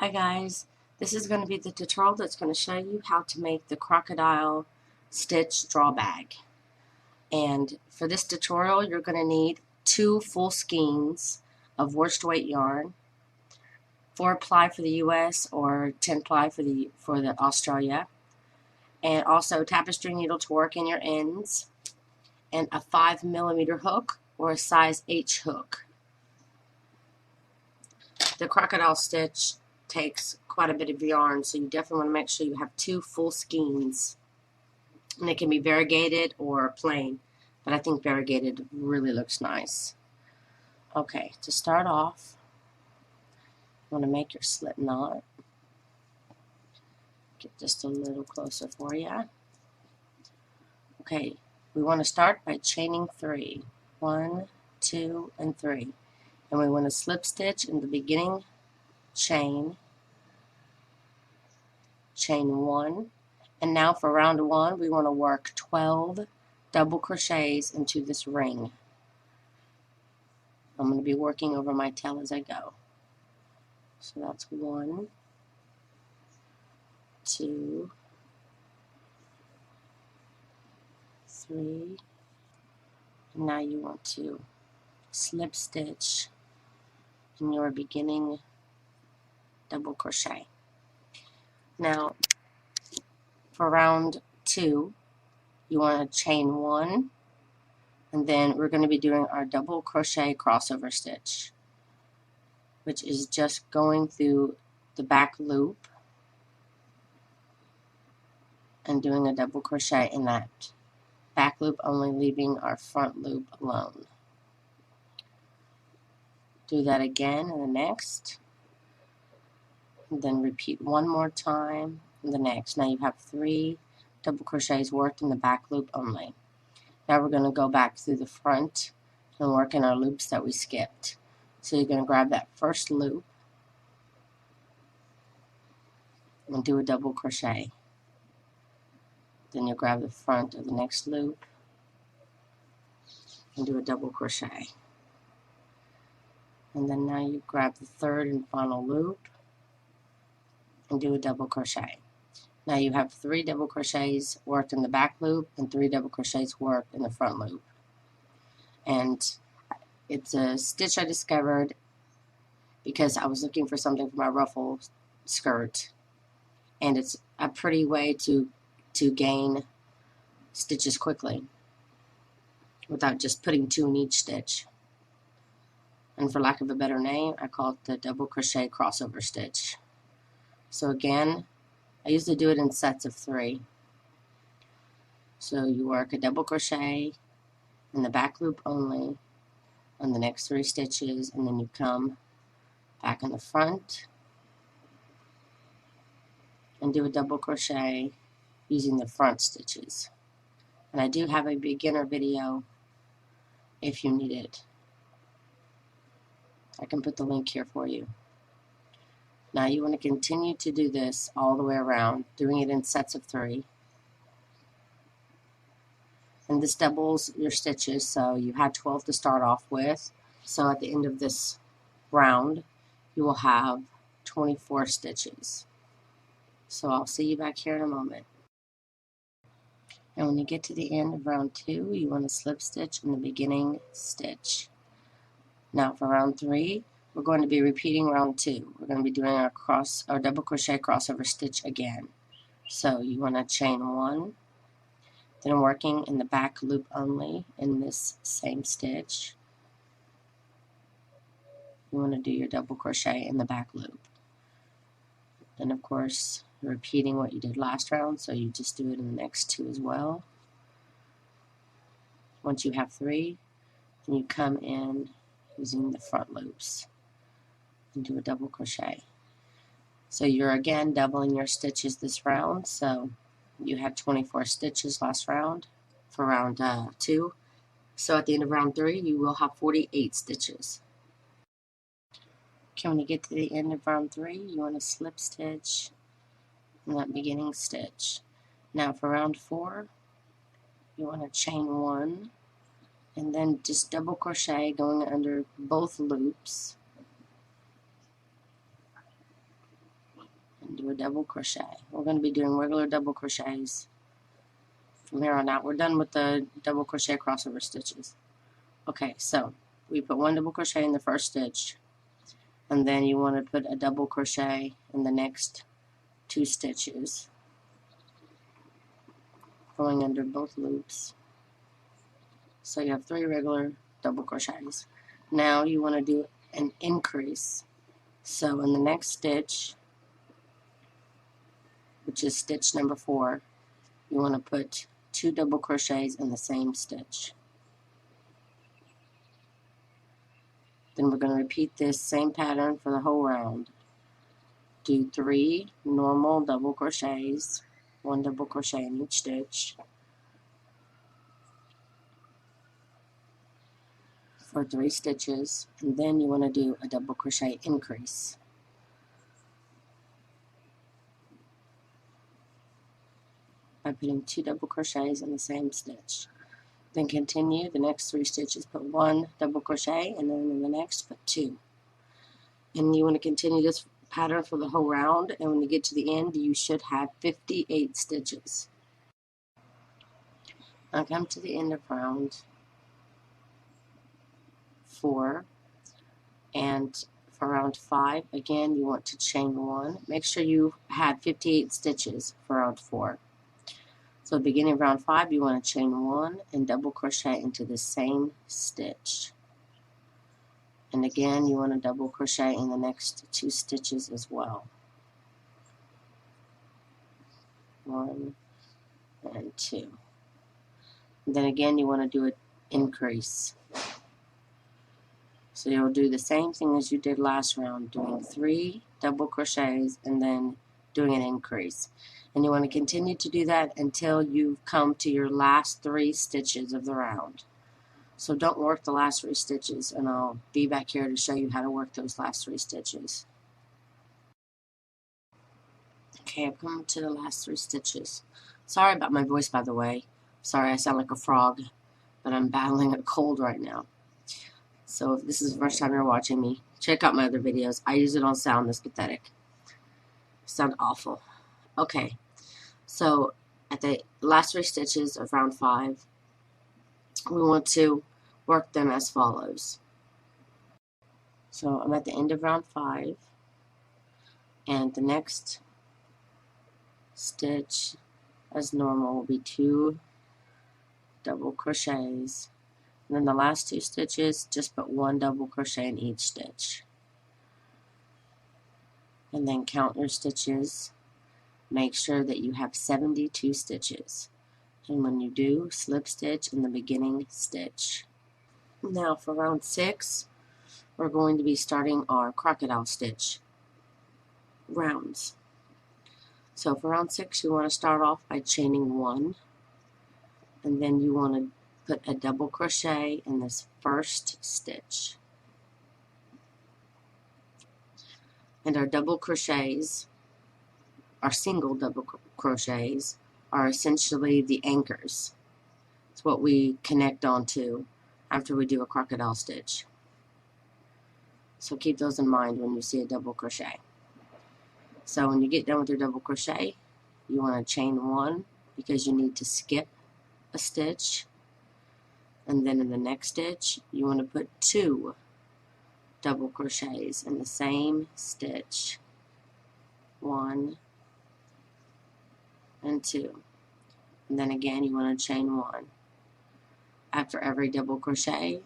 Hi guys, this is going to be the tutorial that's going to show you how to make the crocodile stitch draw bag. And for this tutorial you're going to need 2 full skeins of worsted weight yarn, 4 ply for the US or 10 ply for the Australia, and also tapestry needle to work in your ends, and a 5mm hook or a size H hook. The crocodile stitch takes quite a bit of yarn, so you definitely want to make sure you have 2 full skeins. And it can be variegated or plain, but I think variegated really looks nice. Okay, to start off, you want to make your slip knot. Get just a little closer for you. Okay, we want to start by chaining 3. 1, 2, and 3. And we want to slip stitch in the beginning chain, chain 1, and now for round 1 we want to work 12 double crochets into this ring. I'm going to be working over my tail as I go. So that's 1, 2, 3, and now you want to slip stitch in your beginning double crochet. Now for round 2 you want to chain 1, and then we're going to be doing our double crochet crossover stitch, which is just going through the back loop and doing a double crochet in that back loop, only leaving our front loop alone. Do that again in the next, and then repeat one more time in the next. Now you have 3 double crochets worked in the back loop only. Now we're going to go back through the front and work in our loops that we skipped. So you're going to grab that first loop and do a double crochet. Then you grab the front of the next loop and do a double crochet. And then now you grab the third and final loop and do a double crochet. Now you have 3 double crochets worked in the back loop and 3 double crochets worked in the front loop. And it's a stitch I discovered because I was looking for something for my ruffle skirt, and it's a pretty way to gain stitches quickly without just putting 2 in each stitch. And for lack of a better name, I call it the double crochet crossover stitch. So again, I usually do it in sets of 3. So you work a double crochet in the back loop only on the next 3 stitches, and then you come back in the front and do a double crochet using the front stitches. And I do have a beginner video if you need it. I can put the link here for you. Now you want to continue to do this all the way around, doing it in sets of 3. And this doubles your stitches, so you had 12 to start off with. So at the end of this round, you will have 24 stitches. So I'll see you back here in a moment. And when you get to the end of round 2, you want to slip stitch in the beginning stitch. Now for round 3, we're going to be repeating round 2. We're going to be doing our double crochet crossover stitch again. So you want to chain 1, then working in the back loop only in this same stitch. You want to do your double crochet in the back loop. And of course, repeating what you did last round, so you just do it in the next 2 as well. Once you have 3, then you come in using the front loops and do a double crochet. So you're again doubling your stitches this round. So you had 24 stitches last round for round 2. So at the end of round 3, you will have 48 stitches. Okay, when you get to the end of round 3, you want to slip stitch in that beginning stitch. Now for round 4, you want to chain 1 and then just double crochet going under both loops. and do a double crochet. We're going to be doing regular double crochets from here on out. We're done with the double crochet crossover stitches. Okay, so we put one double crochet in the first stitch, and then you want to put a double crochet in the next 2 stitches, going under both loops. So you have 3 regular double crochets. Now you want to do an increase. So in the next stitch, which is stitch number 4, you want to put 2 double crochets in the same stitch. Then we're going to repeat this same pattern for the whole round. Do 3 normal double crochets, 1 double crochet in each stitch, for 3 stitches, and then you want to do a double crochet increase. By putting 2 double crochets in the same stitch. Then continue the next 3 stitches, put 1 double crochet, and then in the next put 2. And you want to continue this pattern for the whole round, and when you get to the end you should have 58 stitches. Now come to the end of round 4, and for round 5 again you want to chain 1. Make sure you have 58 stitches for round 4. So at the beginning of round 5 you want to chain 1 and double crochet into the same stitch. And again you want to double crochet in the next 2 stitches as well. 1 and 2. And then again you want to do an increase. So you'll do the same thing as you did last round, doing 3 double crochets and then doing an increase. And you want to continue to do that until you've come to your last 3 stitches of the round. So don't work the last 3 stitches, and I'll be back here to show you how to work those last 3 stitches. Okay, I've come to the last 3 stitches. Sorry about my voice, by the way. Sorry I sound like a frog, but I'm battling a cold right now. So if this is the first time you're watching me, check out my other videos. I use it on sound that's pathetic. Sound awful. Okay, so at the last 3 stitches of round 5, we want to work them as follows. So I'm at the end of round 5, and the next stitch as normal will be 2 double crochets, and then the last 2 stitches just put 1 double crochet in each stitch, and then count your stitches. Make sure that you have 72 stitches, and when you do, slip stitch in the beginning stitch. Now for round 6, we're going to be starting our crocodile stitch rounds. So for round 6 you want to start off by chaining 1, and then you want to put a double crochet in this first stitch. And our double crochets, our single double crochets, are essentially the anchors. It's what we connect onto after we do a crocodile stitch. So keep those in mind when you see a double crochet. So when you get done with your double crochet, you want to chain 1 because you need to skip a stitch, and then in the next stitch you want to put 2 double crochets in the same stitch. 1 and 2, and then again you want to chain 1 after every double crochet,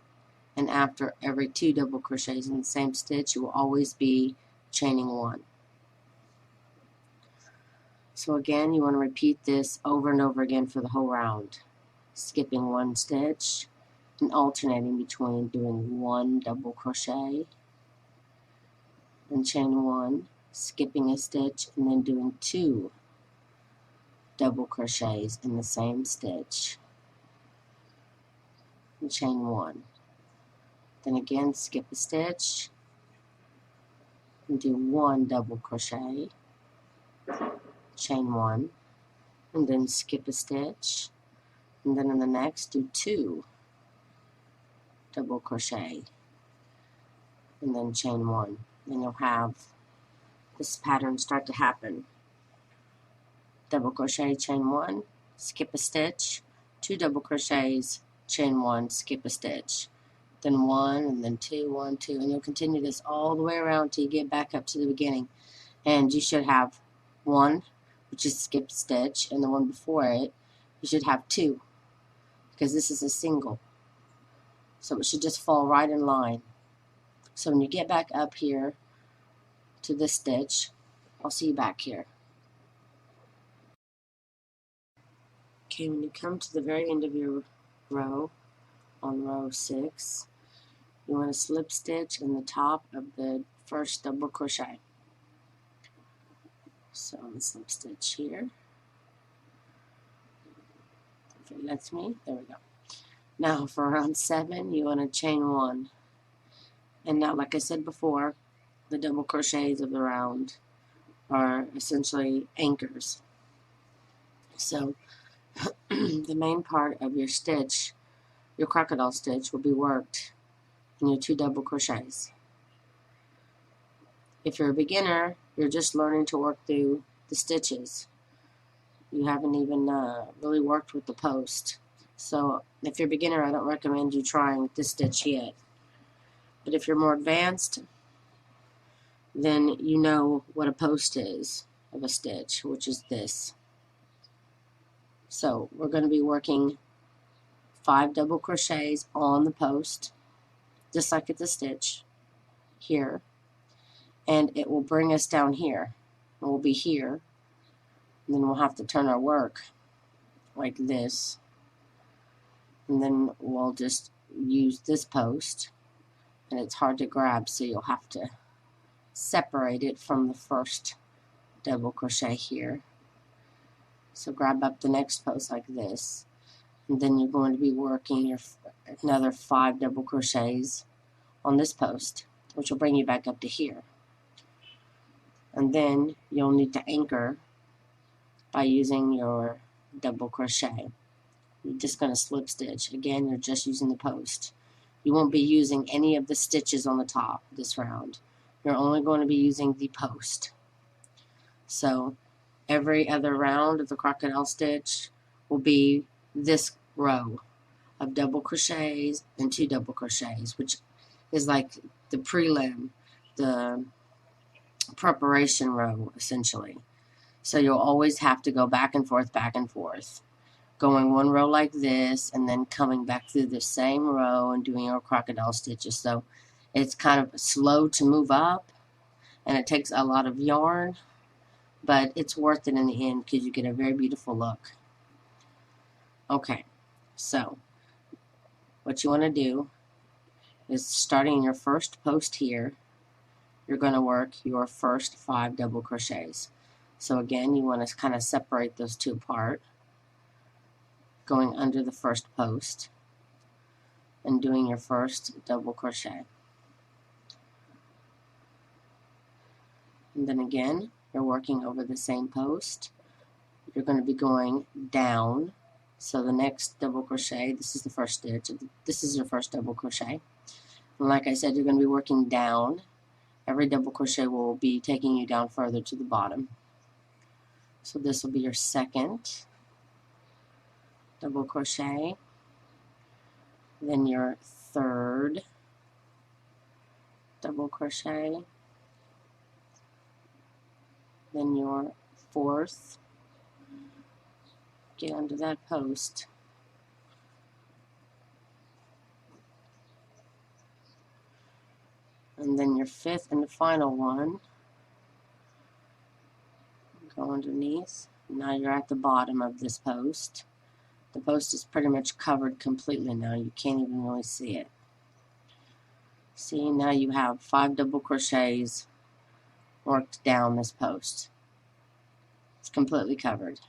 and after every 2 double crochets in the same stitch you will always be chaining 1. So again you want to repeat this over and over again for the whole round, skipping 1 stitch and alternating between doing 1 double crochet and chain 1, skipping a stitch, and then doing 2 double crochets in the same stitch and chain 1. Then again skip a stitch and do 1 double crochet, chain 1, and then skip a stitch, and then in the next do 2 double crochet and then chain 1. Then you'll have this pattern start to happen. Double crochet, chain 1, skip a stitch, 2 double crochets, chain 1, skip a stitch, then 1 and then 2, 1, 2, and you'll continue this all the way around till you get back up to the beginning. And you should have 1, which is skip stitch, and the one before it you should have 2, because this is a single, so it should just fall right in line. So when you get back up here to this stitch, I'll see you back here. Okay, when you come to the very end of your row, on row 6, you want to slip stitch in the top of the first double crochet. So I'm slip stitch here. If it lets me, there we go. Now for round 7, you want to chain 1. And now, like I said before, the double crochets of the round are essentially anchors. So the main part of your stitch, your crocodile stitch, will be worked in your 2 double crochets. If you're a beginner, you're just learning to work through the stitches. You haven't even really worked with the post. So if you're a beginner, I don't recommend you trying this stitch yet. But if you're more advanced, then you know what a post is of a stitch, which is this. So we're going to be working 5 double crochets on the post, just like it's a stitch here, and it will bring us down here. And we'll be here, and then we'll have to turn our work like this, and then we'll just use this post, and it's hard to grab, so you'll have to separate it from the first double crochet here. So grab up the next post like this, and then you're going to be working your another 5 double crochets on this post, which will bring you back up to here. And then you'll need to anchor by using your double crochet. You're just going to slip stitch. Again, you're just using the post. You won't be using any of the stitches on the top this round. You're only going to be using the post. So every other round of the crocodile stitch will be this row of double crochets and 2 double crochets, which is like the prelim, the preparation row, essentially. So you'll always have to go back and forth, going one row like this, and then coming back through the same row and doing your crocodile stitches. So it's kind of slow to move up, and it takes a lot of yarn, but it's worth it in the end because you get a very beautiful look. Okay, so what you want to do is, starting your first post here, you're going to work your first 5 double crochets. So again, you want to kind of separate those 2 apart, going under the first post and doing your first double crochet. And then again, you're working over the same post. You're going to be going down. So the next double crochet, this is the first stitch, this is your first double crochet. And like I said, you're going to be working down. Every double crochet will be taking you down further to the bottom. So this will be your second double crochet, then your third double crochet, then your fourth, get under that post, and then your 5th and the final one, go underneath. Now you're at the bottom of this post. The post is pretty much covered completely now. You can't even really see it. See, now you have 5 double crochets worked down this post. It's completely covered.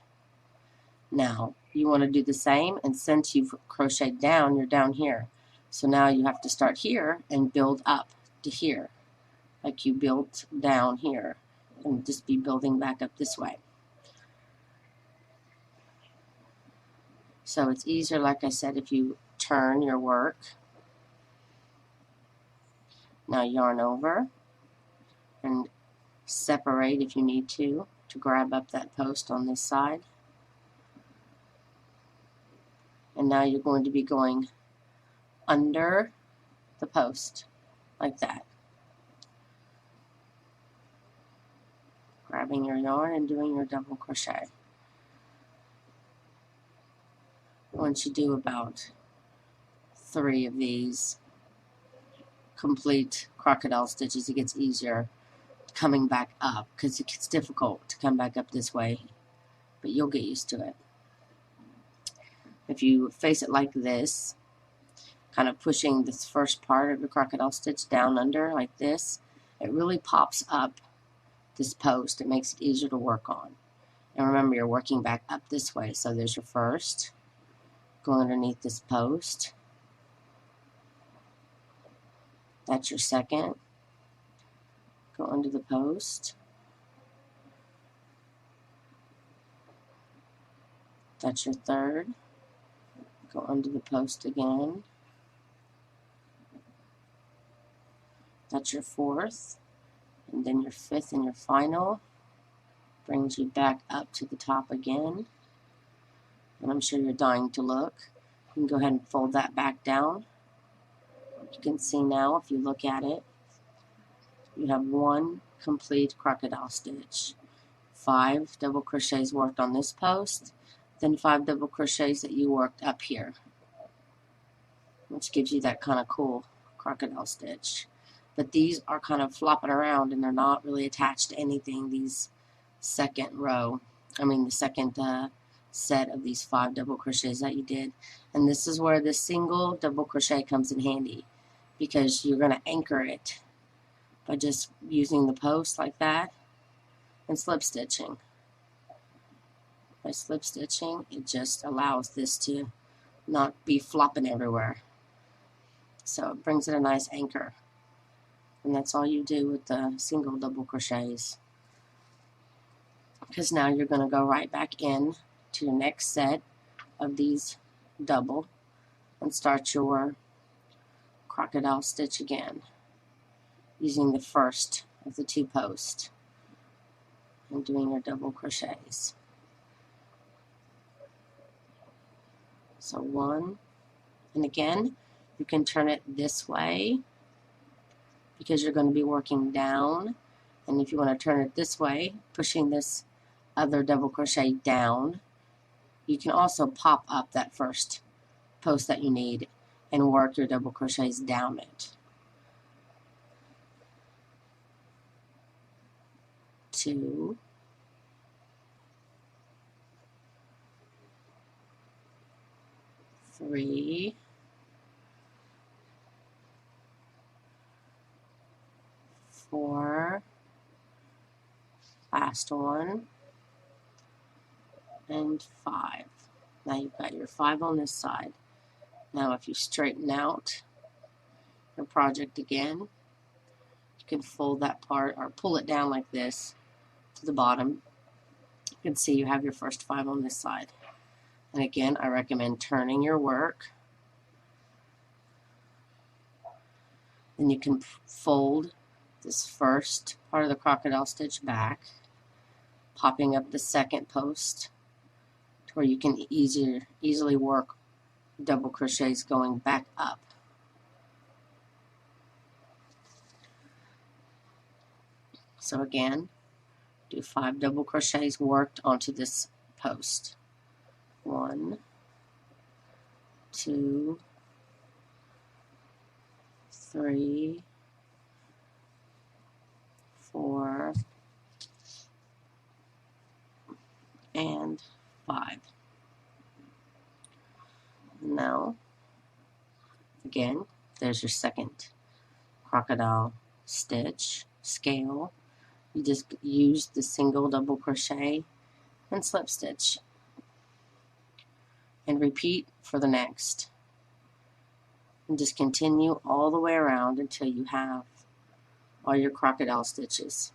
Now you want to do the same, and since you've crocheted down, you're down here. So now you have to start here and build up to here, like you built down here, and just be building back up this way. So it's easier, like I said, if you turn your work. Now yarn over and separate if you need to grab up that post on this side. And now you're going to be going under the post like that, grabbing your yarn and doing your double crochet. Once you do about 3 of these complete crocodile stitches, it gets easier coming back up, because it gets difficult to come back up this way, but you'll get used to it. If you face it like this, kind of pushing this first part of the crocodile stitch down under like this, it really pops up this post. It makes it easier to work on. And remember, you're working back up this way. So there's your first, go underneath this post. That's your second, go under the post. That's your third, go under the post again. That's your fourth, and then your fifth and your final brings you back up to the top again. And I'm sure you're dying to look. You can go ahead and fold that back down. You can see now, if you look at it, you have 1 complete crocodile stitch. 5 double crochets worked on this post, then 5 double crochets that you worked up here, which gives you that kind of cool crocodile stitch. But these are kind of flopping around and they're not really attached to anything, these second set of these 5 double crochets that you did. And this is where the single double crochet comes in handy, because you're going to anchor it by just using the post like that and slip stitching. By slip stitching, it just allows this to not be flopping everywhere. So it brings it a nice anchor. And that's all you do with the single double crochets. Because now you're going to go right back in to your next set of these double and start your crocodile stitch again, using the first of the 2 posts and doing your double crochets. So 1, and again, you can turn it this way because you're going to be working down, and if you want to turn it this way, pushing this other double crochet down, you can also pop up that first post that you need and work your double crochets down it. 2, 3, 4, last one, and 5. Now you've got your 5 on this side. Now if you straighten out your project again, you can fold that part or pull it down like this to the bottom. You can see you have your first 5 on this side. And again, I recommend turning your work. Then you can fold this first part of the crocodile stitch back, popping up the second post to where you can easily work double crochets going back up. So again, do 5 double crochets worked onto this post. 1, 2, 3, 4, and 5. Now, again, there's your second crocodile stitch, scale. You just use the single double crochet and slip stitch. And repeat for the next. And just continue all the way around until you have all your crocodile stitches.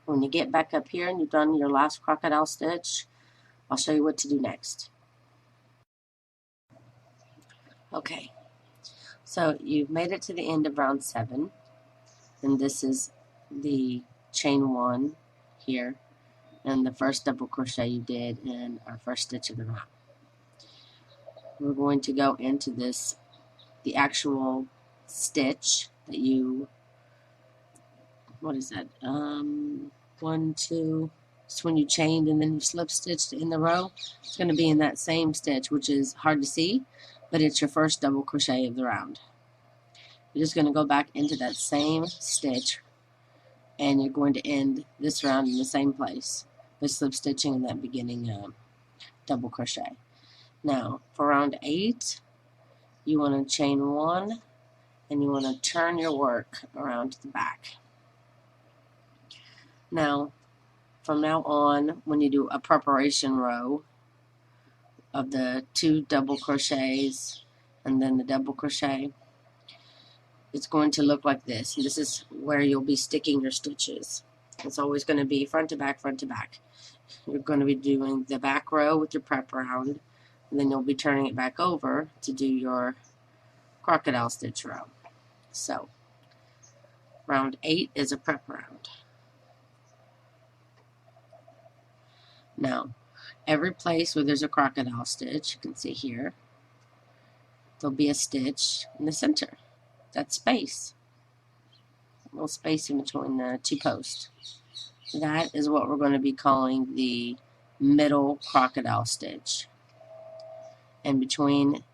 When you get back up here and you've done your last crocodile stitch, I'll show you what to do next. Okay, so you've made it to the end of round 7, and this is the chain 1 here, and the first double crochet you did in our first stitch of the round. We're going to go into this, the actual stitch that you, what is that, 1, 2, it's when you chained and then you slip stitched in the row. It's going to be in that same stitch, which is hard to see, but it's your first double crochet of the round. You're just going to go back into that same stitch, and you're going to end this round in the same place by slip stitching in that beginning double crochet. Now for round 8, you want to chain 1 and you want to turn your work around to the back. Now from now on, when you do a preparation row of the 2 double crochets and then the double crochet, it's going to look like this. This is where you'll be sticking your stitches. It's always going to be front to back, front to back. You're going to be doing the back row with your prep round, and then you'll be turning it back over to do your crocodile stitch row. So round 8 is a prep round. Now every place where there's a crocodile stitch, you can see here, there'll be a stitch in the center. That space, a little space in between the 2 posts. That is what we're going to be calling the middle crocodile stitch. And between,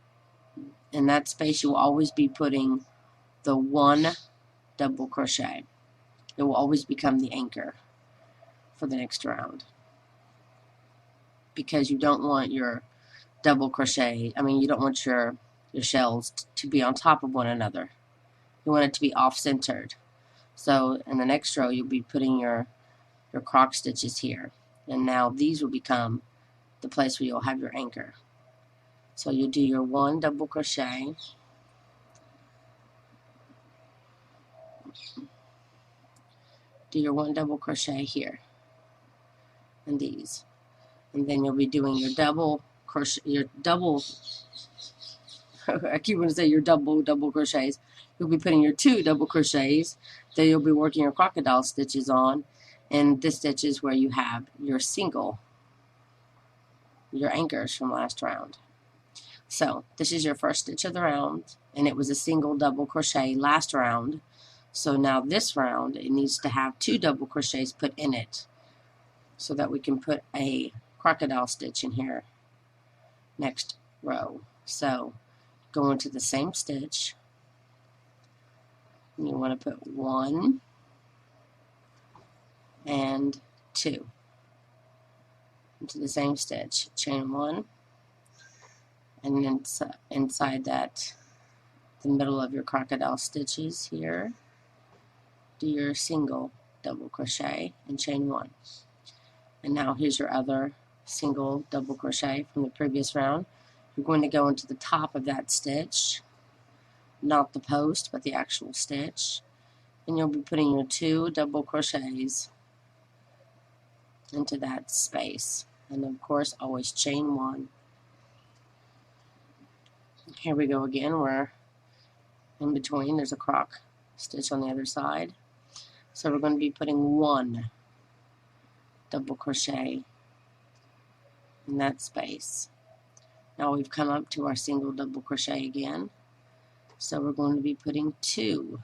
in that space, you will always be putting the 1 double crochet. It will always become the anchor for the next round, because you don't want your double crochet, you don't want your shells to be on top of one another. You want it to be off-centered. So in the next row, you'll be putting your croc stitches here. And now these will become the place where you'll have your anchor. So you'll do your 1 double crochet. Do your 1 double crochet here. And these. And then you'll be doing your double crochet, I keep wanting to say your double crochets. You'll be putting your 2 double crochets that you'll be working your crocodile stitches on, and this stitch is where you have your your anchors from last round. So this is your first stitch of the round, and it was a single double crochet last round. So now this round, it needs to have 2 double crochets put in it, so that we can put a crocodile stitch in here next row. So go into the same stitch, and you want to put 1 and 2 into the same stitch. Chain 1, and then inside that, the middle of your crocodile stitches here, do your single double crochet and chain 1. And now here's your other single double crochet from the previous round. You're going to go into the top of that stitch, not the post, but the actual stitch, and you'll be putting your 2 double crochets into that space, and of course always chain 1. Here we go again, where in between there's a croc stitch on the other side, so we're going to be putting 1 double crochet in that space. Now we've come up to our single double crochet again, so we're going to be putting 2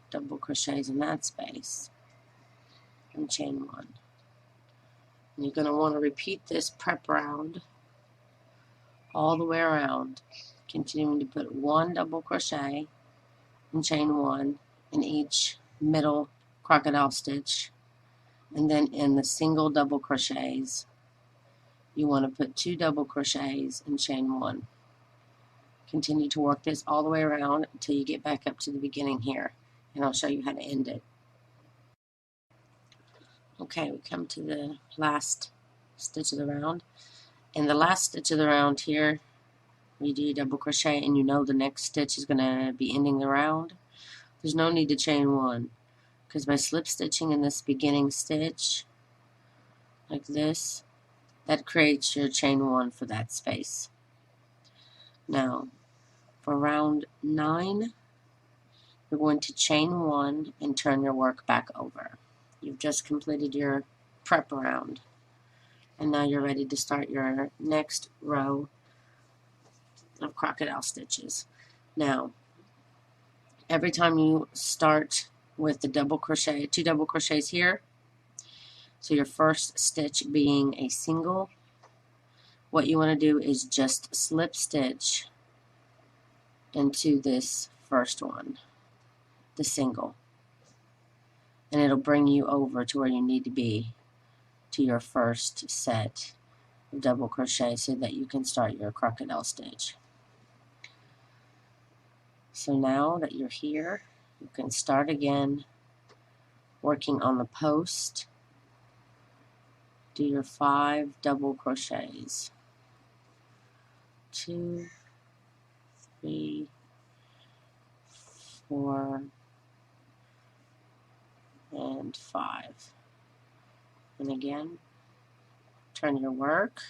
double crochets in that space and chain 1. And you're going to want to repeat this prep round all the way around, continuing to put 1 double crochet and chain 1 in each middle crocodile stitch, and then in the single double crochets you want to put 2 double crochets and chain 1. Continue to work this all the way around until you get back up to the beginning here, and I'll show you how to end it. Okay, we come to the last stitch of the round. In the last stitch of the round here, you do your double crochet, and you know the next stitch is going to be ending the round. There's no need to chain 1, because by slip stitching in this beginning stitch like this, that creates your chain 1 for that space. Now for round 9, you're going to chain 1 and turn your work back over. You've just completed your prep round, and now you're ready to start your next row of crocodile stitches. Now, every time you start with the double crochet, 2 double crochets here, so your first stitch being a single, what you want to do is just slip stitch into this first one, the single, and it'll bring you over to where you need to be to your first set of double crochet so that you can start your crocodile stitch. So now that you're here, you can start again working on the post. Do your 5 double crochets. 2, 3, 4, and 5. And again, turn your work.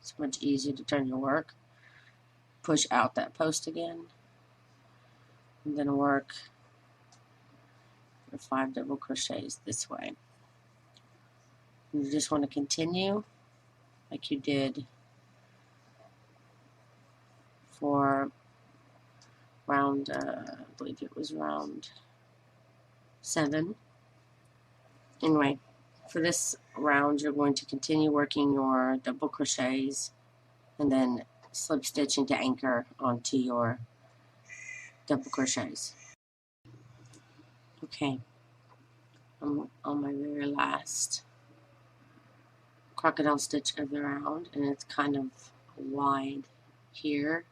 It's much easier to turn your work. Push out that post again, and then work your 5 double crochets this way. And you just want to continue like you did for round, I believe it was round 7. Anyway, for this round, you're going to continue working your double crochets and then slip stitching to anchor onto your double crochets. Okay, I'm on my very last crocodile stitch of the round, and it's kind of wide here,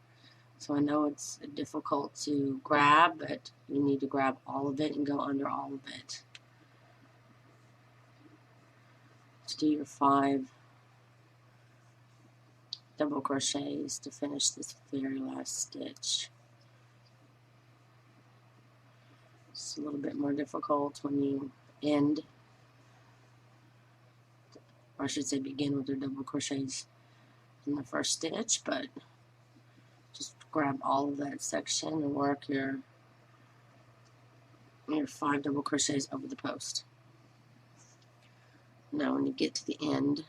so I know it's difficult to grab, but you need to grab all of it and go under all of it to do your 5 double crochets to finish this very last stitch. It's a little bit more difficult when you end, or I should say begin with your double crochets in the first stitch, but just grab all of that section and work your 5 double crochets over the post. Now when you get to the end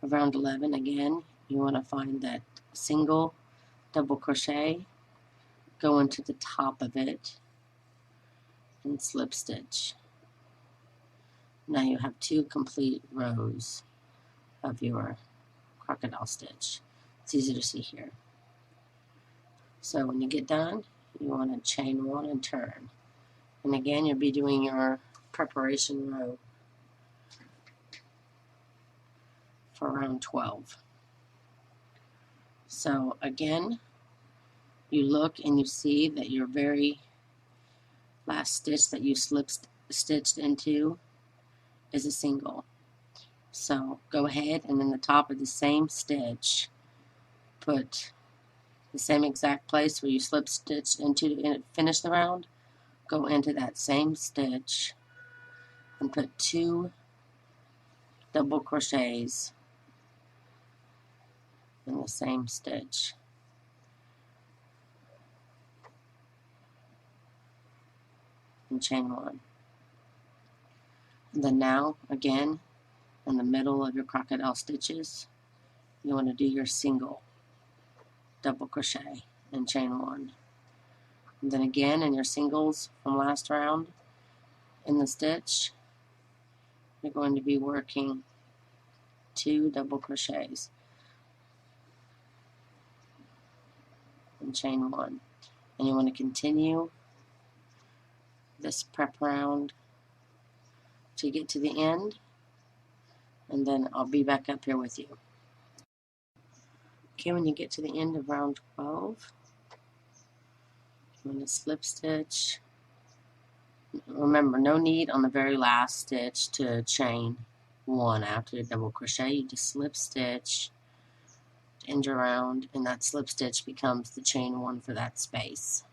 of round 11, again, you want to find that single double crochet, go into the top of it, and slip stitch. Now you have 2 complete rows of your crocodile stitch. It's easy to see here. So when you get done, you want to chain 1 and turn. And again, you'll be doing your preparation row for round 12. So again, you look and you see that your very last stitch that you slip stitched into is a single. So go ahead and in the top of the same stitch, put the same exact place where you slip stitched into to finish the round, go into that same stitch and put 2 double crochets in the same stitch. And chain 1. And then now, again, in the middle of your crocodile stitches, you want to do your single double crochet and chain 1. And then again, in your singles from last round, in the stitch, you're going to be working 2 double crochets and chain 1. And you want to continue this prep round to get to the end, and then I'll be back up here with you. Okay, when you get to the end of round 12, you want to slip stitch. Remember, no need on the very last stitch to chain 1 after your double crochet. You just slip stitch, end your round, and that slip stitch becomes the chain 1 for that space.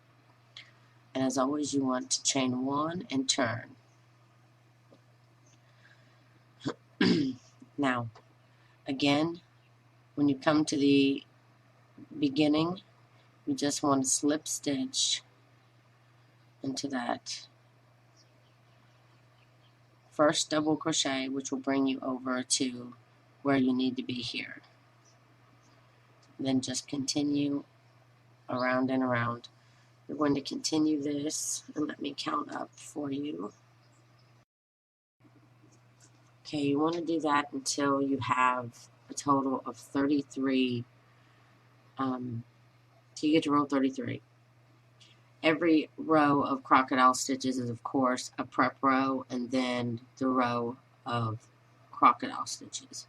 And as always, you want to chain 1 and turn. Now, again, when you come to the beginning, you just want to slip stitch into that first double crochet, which will bring you over to where you need to be here. Then just continue around and around. You're going to continue this, and let me count up for you. Okay, you want to do that until you have a total of 33. So you get to row 33. Every row of crocodile stitches is, of course, a prep row, and then the row of crocodile stitches.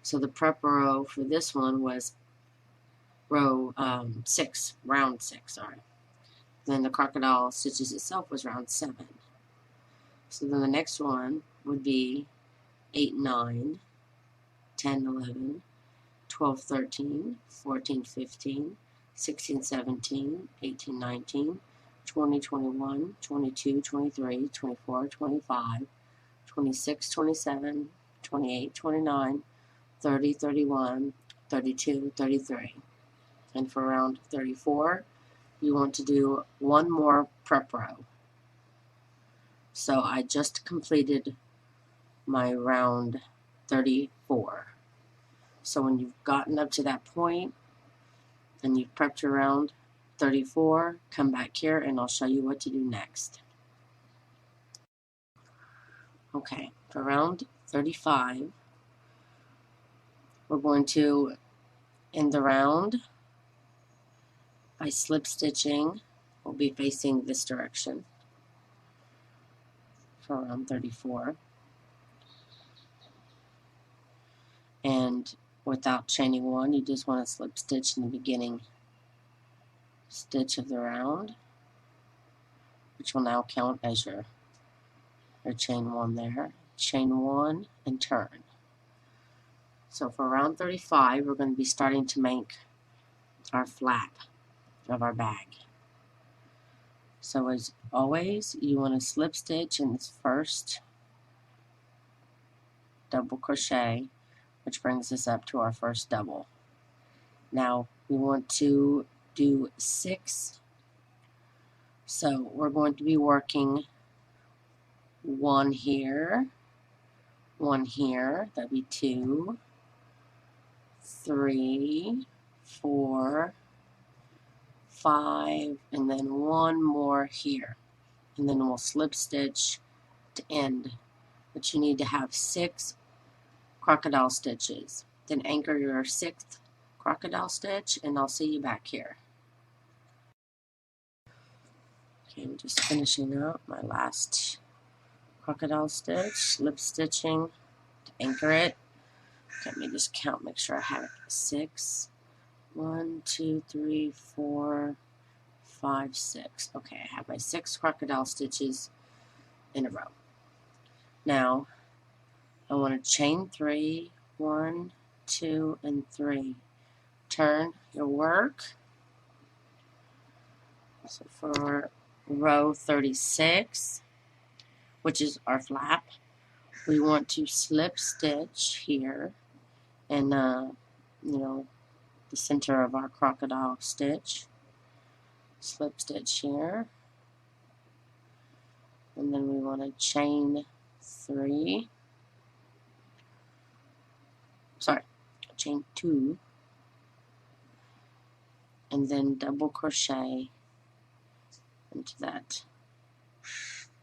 So the prep row for this one was row 6, round 6, sorry. Then the crocodile stitches itself was round 7. So then the next one would be 8, 9, 10, 11, 12, 13, 14, 15, 16, 17, 18, 19, 20, 21, 22, 23, 24, 25, 26, 27, 28, 29, 30, 31, 32, 33. And for round 34, you want to do one more prep row. So I just completed my round 34. So when you've gotten up to that point and you've prepped your round 34, come back here and I'll show you what to do next. Okay, for round 35, we're going to end the round by slip stitching. We'll be facing this direction for round 34. And without chaining one, you just want to slip stitch in the beginning stitch of the round, which will now count as your chain 1 there. Chain 1 and turn. So for round 35, we're going to be starting to make our flap of our bag. So as always, you want to slip stitch in this first double crochet, which brings us up to our first double. Now we want to do 6. So we're going to be working 1 here, 1 here, that'd be 2, 3, 4, 5, and then 1 more here. And then we'll slip stitch to end. But you need to have 6 crocodile stitches. Then anchor your 6th crocodile stitch, and I'll see you back here. Okay, I'm just finishing up my last crocodile stitch, slip stitching to anchor it. Let me just count, make sure I have 6. 1, 2, 3, 4, 5, 6. Okay, I have my 6 crocodile stitches in a row. Now, I want to chain 3, 1, 2, and 3. Turn your work. So for row 36, which is our flap, we want to slip stitch here in the center of our crocodile stitch. Slip stitch here, and then we want to chain 3. Chain 2, and then double crochet into that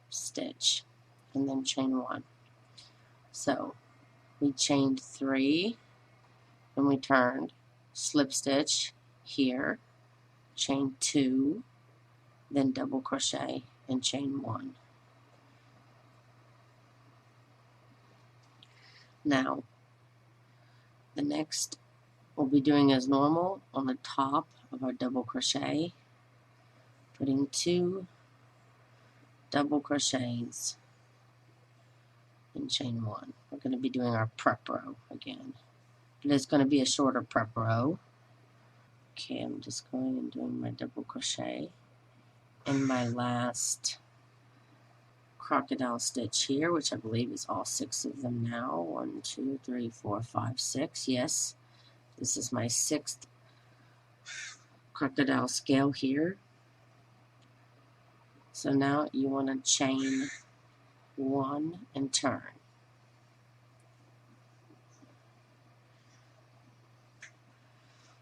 stitch, and then chain 1. So we chained 3, and we turned, slip stitch here, chain 2, then double crochet and chain 1. Now, the next we'll be doing as normal on the top of our double crochet, putting 2 double crochets and chain 1. We're going to be doing our prep row again. It is going to be a shorter prep row. Okay, I'm just going and doing my double crochet in my last crocodile stitch here, which I believe is all 6 of them now. 1, 2, 3, 4, 5, 6. Yes, this is my 6th crocodile scale here. So now you want to chain 1 and turn.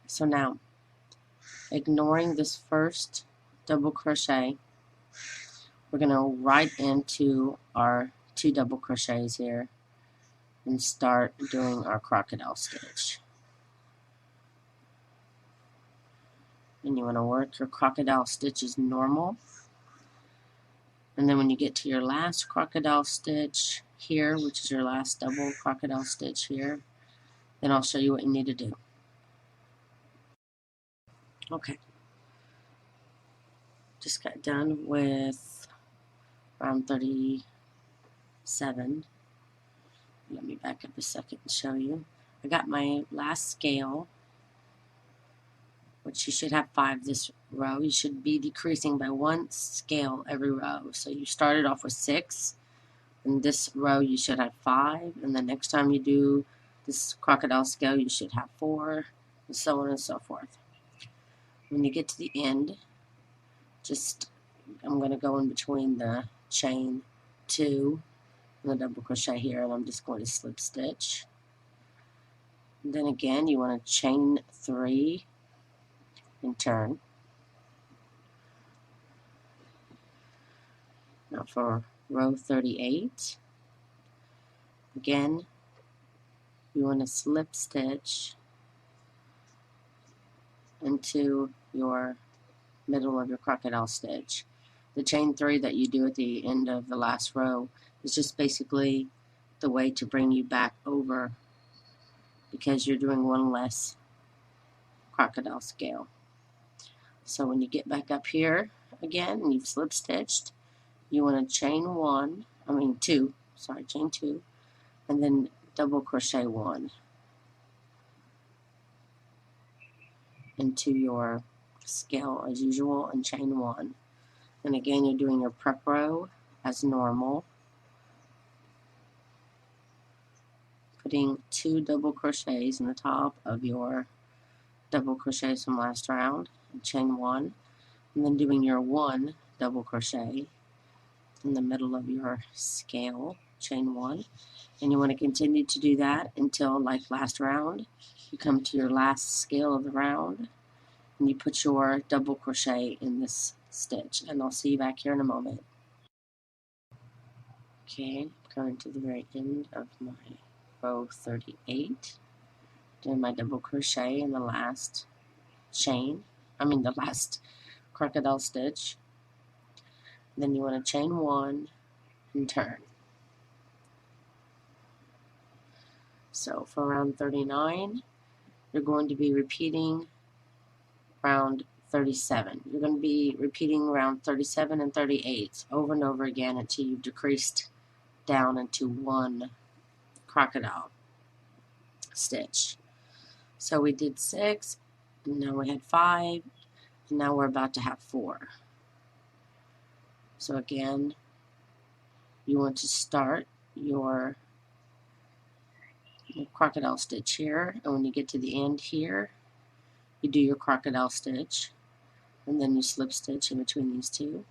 So now, ignoring this first double crochet, we're going to right into our 2 double crochets here and start doing our crocodile stitch. And you want to work your crocodile stitches normal. And then when you get to your last crocodile stitch here, which is your last double crocodile stitch here, then I'll show you what you need to do. Okay. Just got done with round 37. Let me back up a second and show you. I got my last scale, which you should have 5 this row. You should be decreasing by 1 scale every row. So you started off with 6. In this row you should have 5, and the next time you do this crocodile scale you should have 4, and so on and so forth. When you get to the end, I'm going to go in between the chain 2 and the double crochet here, and I'm just going to slip stitch. And then again you want to chain 3 and turn. Now for row 38, again you want to slip stitch into your middle of your crocodile stitch. The chain 3 that you do at the end of the last row is just basically the way to bring you back over, because you're doing 1 less crocodile scale. So when you get back up here again and you've slip stitched, you want to chain 2, and then double crochet 1 into your scale as usual and chain 1. And again you're doing your prep row as normal, putting 2 double crochets in the top of your double crochets from last round and chain 1, and then doing your 1 double crochet in the middle of your scale, chain 1, and you want to continue to do that until, like last round, you come to your last scale of the round and you put your double crochet in this stitch, and I'll see you back here in a moment. Okay, going to the very end of my row 38, doing my double crochet in the last the last crocodile stitch. Then you want to chain 1 and turn. So for round 39, you're going to be repeating round 37. You're going to be repeating round 37 and 38 over and over again until you've decreased down into 1 crocodile stitch. So we did 6, and now we had 5, and now we're about to have 4. So again, you want to start your crocodile stitch here, and when you get to the end here, you do your crocodile stitch, and then you slip stitch in between these 2,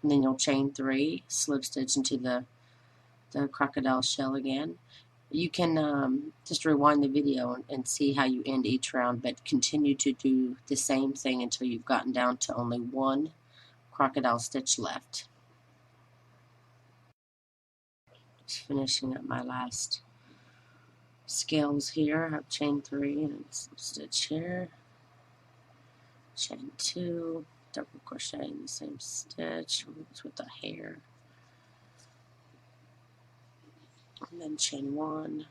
and then you'll chain 3, slip stitch into the crocodile shell again. You can just rewind the video and see how you end each round, but continue to do the same thing until you've gotten down to only 1 crocodile stitch left. Just finishing up my last scales here. I have chain 3 and stitch here, chain 2, double crochet in the same stitch with the hair, and then chain 1,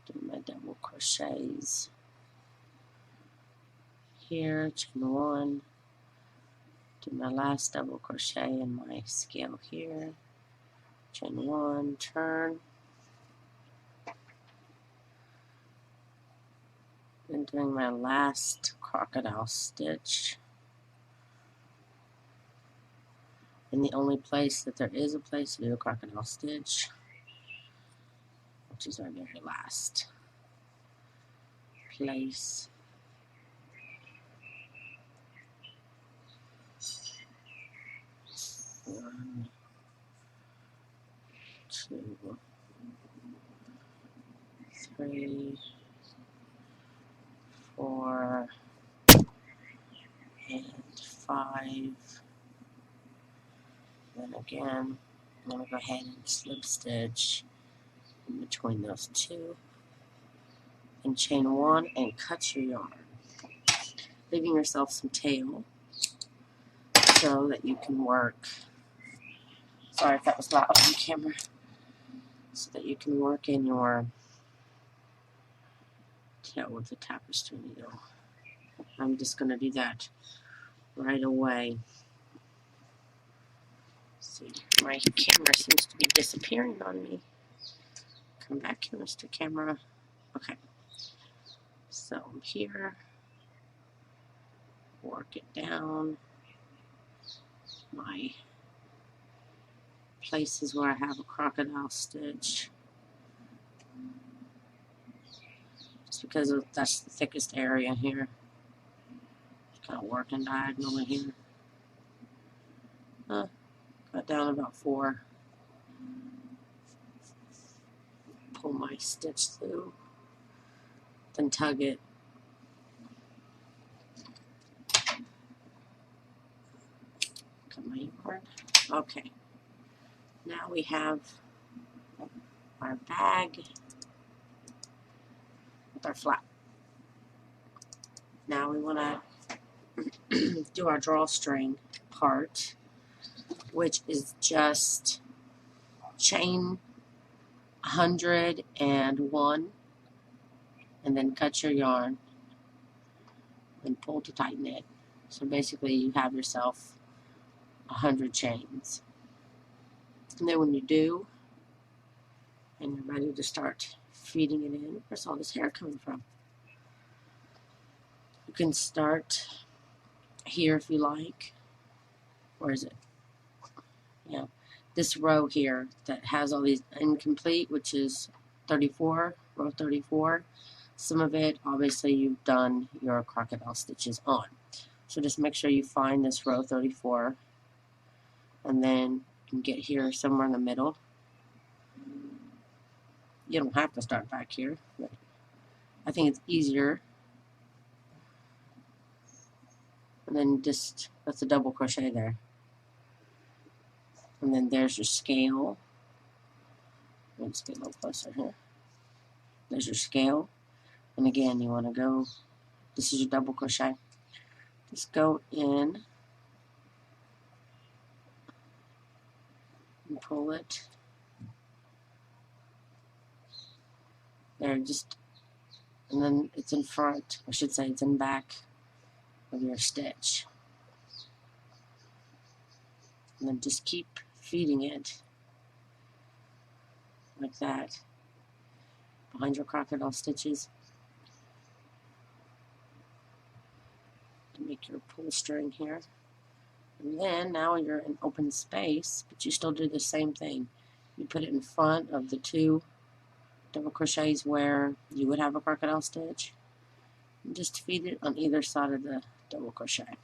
do my double crochets here, chain 1, do my last double crochet in my scale here, chain 1, turn, and doing my last crocodile stitch. And the only place that there is a place to do a crocodile stitch, which is our very last place. 3, 4, and 5. Then again, I'm going to go ahead and slip stitch in between those two, and chain 1 and cut your yarn, leaving yourself some tail so that you can work. Sorry if that was loud on camera. So that you can work in your tail with the tapestry needle. I'm just going to do that right away. See, my camera seems to be disappearing on me. Come back here, Mr. Camera. Okay. So I'm here. Work it down. My places where I have a crocodile stitch. Just because that's the thickest area here. Just kind of working diagonal in here. Got down about 4. Pull my stitch through. Then tug it. Cut my yarn. Okay. Now we have our bag with our flap. Now we want to do our drawstring part, which is just chain 101 and then cut your yarn and pull to tighten it. So basically you have yourself 100 chains. And then when you do, and you're ready to start feeding it in, where's all this hair coming from? You can start here if you like. Where is it? Yeah, this row here that has all these incomplete, which is 34, row 34. Some of it, obviously, you've done your crocodile stitches on. So just make sure you find this row 34, and then you can get here somewhere in the middle. You don't have to start back here, but I think it's easier. And then just, that's a double crochet there. And then there's your scale. Let me just get a little closer here. There's your scale. And again, you want to go, this is your double crochet. Just go in and pull it. There, just, and then it's in front, I should say it's in back of your stitch. And then just keep feeding it like that behind your crocodile stitches to make your pull string here. And then now you're in open space, but you still do the same thing. You put it in front of the 2 double crochets where you would have a crocodile stitch, and just feed it on either side of the double crochet.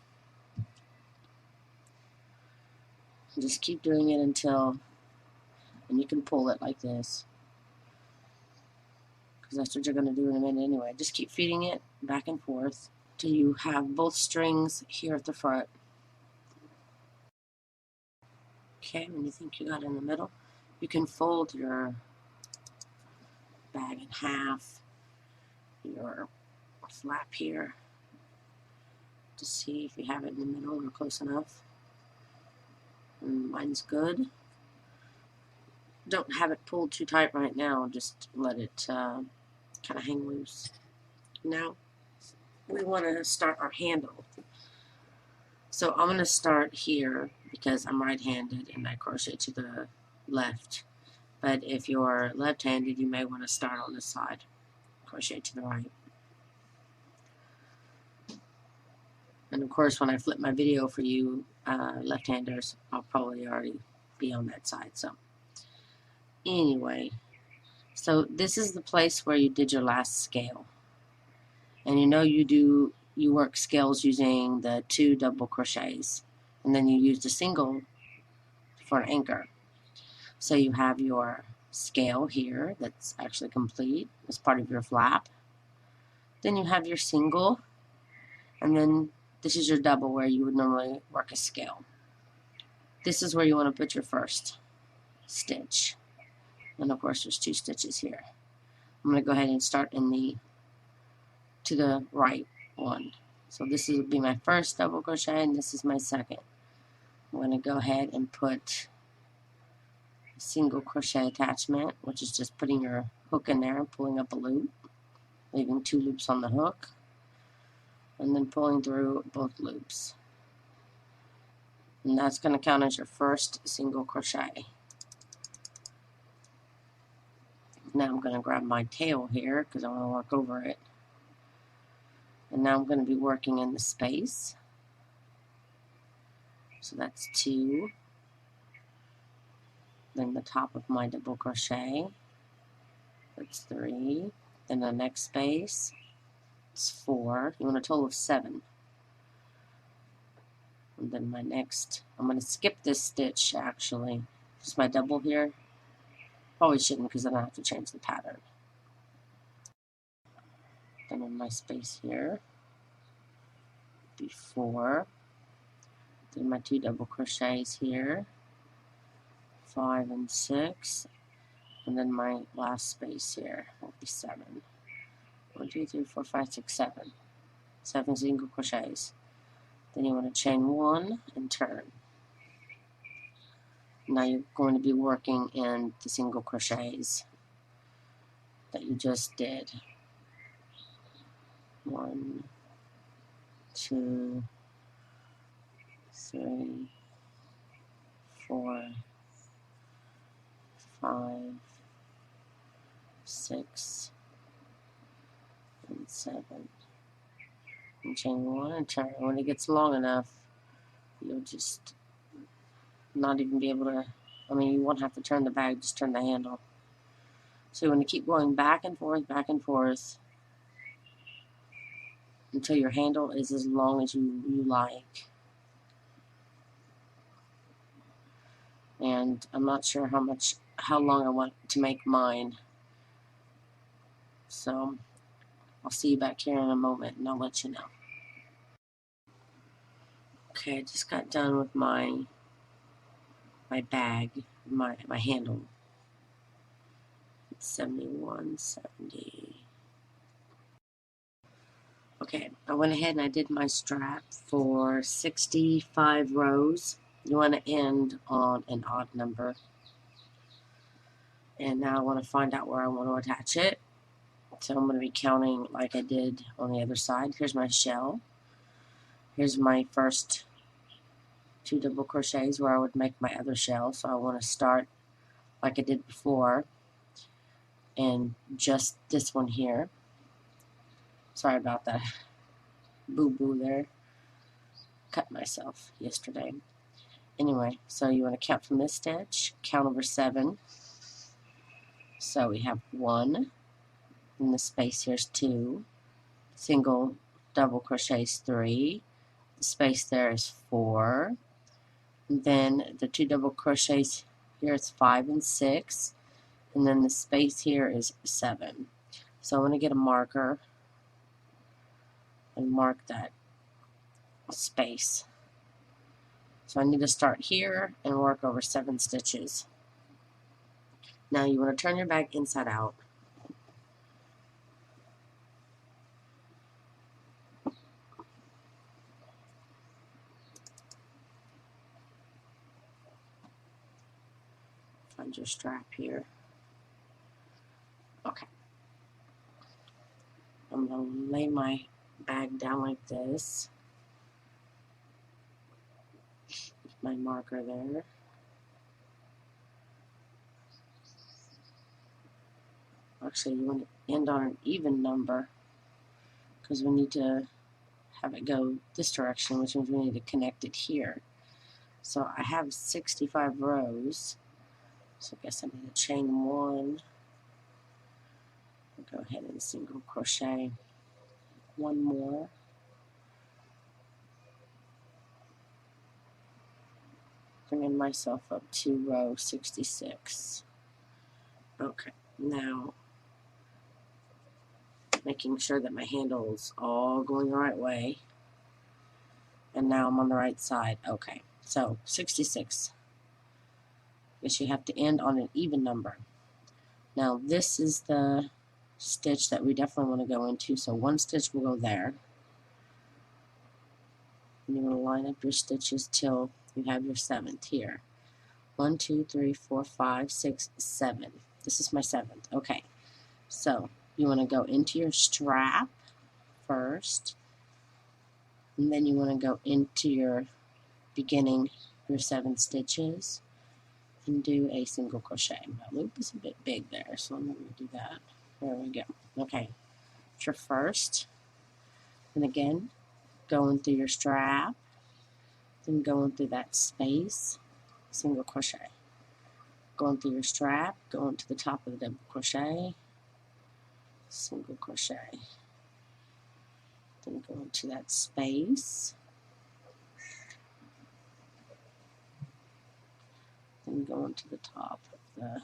And just keep doing it until, and you can pull it like this, because that's what you're going to do in a minute anyway. Just keep feeding it back and forth till you have both strings here at the front. Okay, when you think you got it in the middle, you can fold your bag in half, your flap here, to see if you have it in the middle or close enough. And mine's good. Don't have it pulled too tight right now, just let it kind of hang loose. Now we want to start our handle. So I'm going to start here because I'm right-handed and I crochet to the left. But if you're left-handed, you may want to start on this side, crochet to the right. And of course, when I flip my video for you left-handers, I'll probably already be on that side. So anyway, so this is the place where you did your last scale. And you know you work scales using the 2 double crochets. And then you use the single for an anchor. So you have your scale here that's actually complete as part of your flap. Then you have your single, and then this is your double where you would normally work a scale. This is where you want to put your first stitch. And of course there's 2 stitches here. I'm going to go ahead and start to the right one. So this would be my first double crochet, and this is my second. I'm going to go ahead and put a single crochet attachment, which is just putting your hook in there and pulling up a loop, leaving 2 loops on the hook, and then pulling through both loops. And that's going to count as your first single crochet. Now I'm going to grab my tail here because I want to work over it. And now I'm going to be working in the space. So that's 2. Then the top of my double crochet, that's 3. Then the next space, it's 4. You want a total of 7. And then my next, I'm going to skip this stitch actually. Just my double here. Probably shouldn't because then I have to change the pattern. Then in my space here, be 4. Then my 2 double crochets here, 5 and 6. And then my last space here will be 7. 1, 2, 3, 4, 5, 6, 7. 7 single crochets. Then you want to chain 1 and turn. Now you're going to be working in the single crochets that you just did. 1, 2, 3, 4, 5, 6, and 7. And chain 1 and turn. When it gets long enough, you'll just not even be able to, you won't have to turn the bag, just turn the handle. So you want to keep going back and forth until your handle is as long as you like. And I'm not sure how long I want to make mine. So I'll see you back here in a moment and I'll let you know. Okay, I just got done with my bag, my handle. It's 71, 70. Okay, I went ahead and I did my strap for 65 rows. You want to end on an odd number. And now I want to find out where I want to attach it. So I'm going to be counting like I did on the other side. Here's my shell. Here's my first 2 double crochets where I would make my other shell. So I want to start like I did before and just this one here. Sorry about that boo-boo there. Cut myself yesterday. Anyway, so you want to count from this stitch, count over 7. So we have 1, and the space here's 2, single double crochets 3, the space there is 4, and then the 2 double crochets here is 5 and 6, and then the space here is 7. So I'm going to get a marker and mark that space. So I need to start here and work over 7 stitches. Now you want to turn your bag inside out. Find your strap here. Okay. I'm going to lay my bag down like this. My marker there. Actually, you want to end on an even number because we need to have it go this direction, which means we need to connect it here. So I have 65 rows. So I guess I need to chain 1. I'll go ahead and single crochet 1 more. Bringing myself up to row 66. Okay, now making sure that my handle's all going the right way. And now I'm on the right side. Okay, so 66. Guess you have to end on an even number. Now this is the stitch that we definitely want to go into. So one stitch will go there. And you want to line up your stitches till you have your 7th here. 1, 2, 3, 4, 5, 6, 7. This is my 7th. Okay, so you want to go into your strap first, and then you want to go into your beginning, your 7 stitches, and do a single crochet. My loop is a bit big there, so I'm going to do that. There we go. Okay, it's your first, and again, going through your strap, then going through that space, single crochet. Going through your strap, going to the top of the double crochet, single crochet. Then go into that space. Then go into the top of the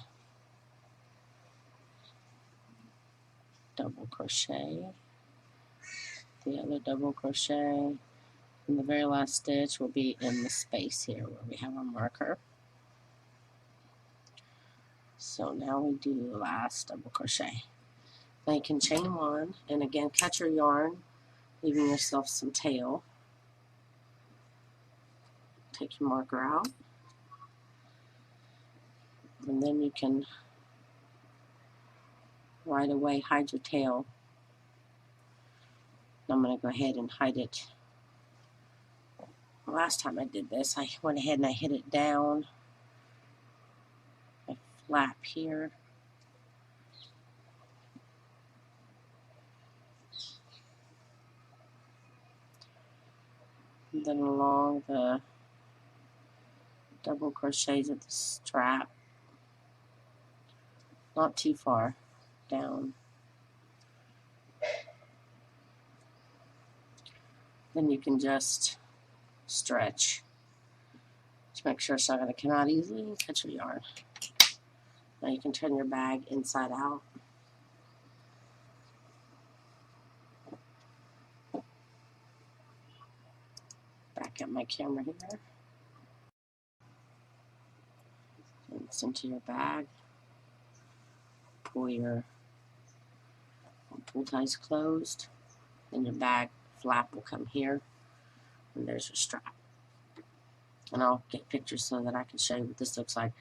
double crochet, the other double crochet, and the very last stitch will be in the space here where we have our marker. So now we do the last double crochet. Now you can chain 1, and again cut your yarn, leaving yourself some tail. Take your marker out, and then you can right away hide your tail. I'm going to go ahead and hide it. Last time I did this, I went ahead and I hid it down my flap here. And then along the double crochets at the strap, not too far down. Then you can just stretch to make sure it's not going to come out easily and cut your yarn. Now you can turn your bag inside out. Back up my camera here. And it's into your bag. Pull your pull ties closed. Then your bag flap will come here. And there's your strap. And I'll get pictures so that I can show you what this looks like.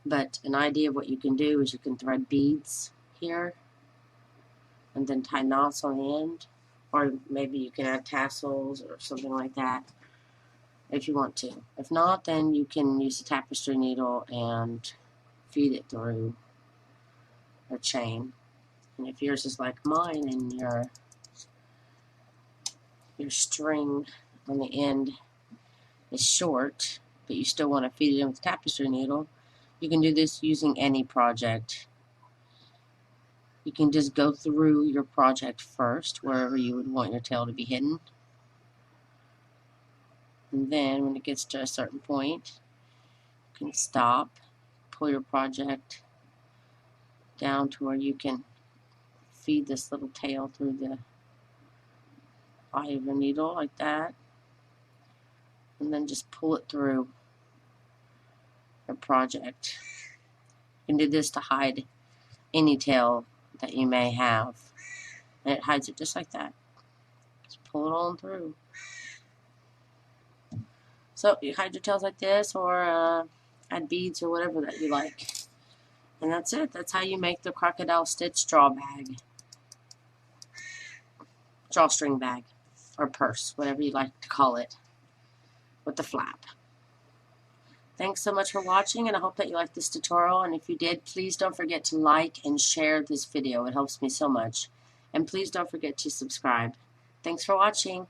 But an idea of what you can do is you can thread beads here and then tie knots on the end, or maybe you can add tassels or something like that if you want to. If not, then you can use a tapestry needle and feed it through a chain. And if yours is like mine and your string on the end is short, but you still want to feed it in with a tapestry needle, you can do this using any project. You can just go through your project first, wherever you would want your tail to be hidden. And then when it gets to a certain point, you can stop, pull your project down to where you can feed this little tail through the eye of your needle like that. And then just pull it through your project. You can do this to hide any tail that you may have. And it hides it just like that. Just pull it on through. So you hide your tails like this, or add beads or whatever that you like. And that's it. That's how you make the crocodile stitch drawstring bag, or purse, whatever you like to call it, with the flap. Thanks so much for watching, and I hope that you liked this tutorial. And if you did, please don't forget to like and share this video. It helps me so much. And please don't forget to subscribe. Thanks for watching.